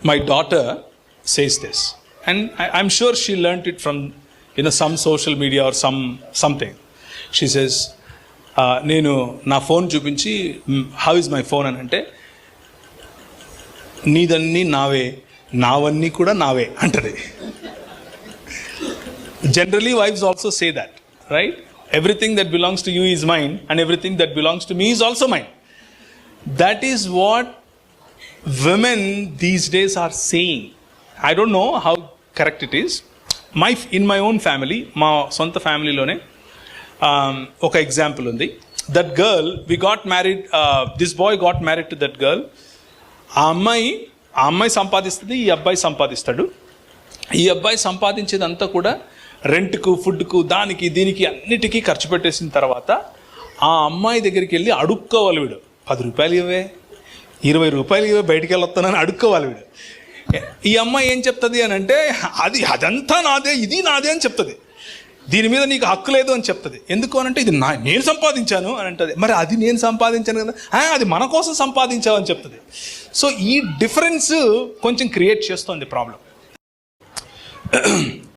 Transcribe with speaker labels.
Speaker 1: my daughter says this, and I'm sure she learnt it from some social media or something. She says, నేను నా phone చూపించి how is my phone అని అంటే, నీదన్నీ నావే, నావన్నీ కూడా నావే అంటది. Generally wives also say that, right? Everything that belongs to you is mine and everything that belongs to me is also mine. That is what women these days are saying. I don't know how correct it is. In my own family, మా సొంత ఫ్యామిలీలోనే ఒక example ఉంది. That girl, we got married, this boy got married to that girl. ఆ అమ్మాయి సంపాదిస్తుంది, ఈ అబ్బాయి సంపాదిస్తాడు. ఈ అబ్బాయి సంపాదించేదంతా కూడా రెంట్కు, ఫుడ్కు, దానికి దీనికి అన్నిటికీ ఖర్చు పెట్టేసిన తర్వాత ఆ అమ్మాయి దగ్గరికి వెళ్ళి అడుక్కోవాలి వీడు. 10 రూపాయలు ఇవే, 20 రూపాయలు ఇవే, బయటికి వెళ్ళొస్తానని అడుక్కోవాలి వీడు. ఈ అమ్మాయి ఏం చెప్తుంది అని అంటే, అదంతా నాదే, ఇది నాదే అని చెప్తుంది. దీని మీద నీకు హక్కు లేదు అని చెప్తుంది. ఎందుకు అని అంటే, ఇది నేను సంపాదించాను అని అంటుంది. మరి అది నేను సంపాదించాను కదా, అది మన కోసం సంపాదించావు అని చెప్తుంది. సో ఈ డిఫరెన్స్ కొంచెం క్రియేట్ చేస్తుంది ప్రాబ్లం.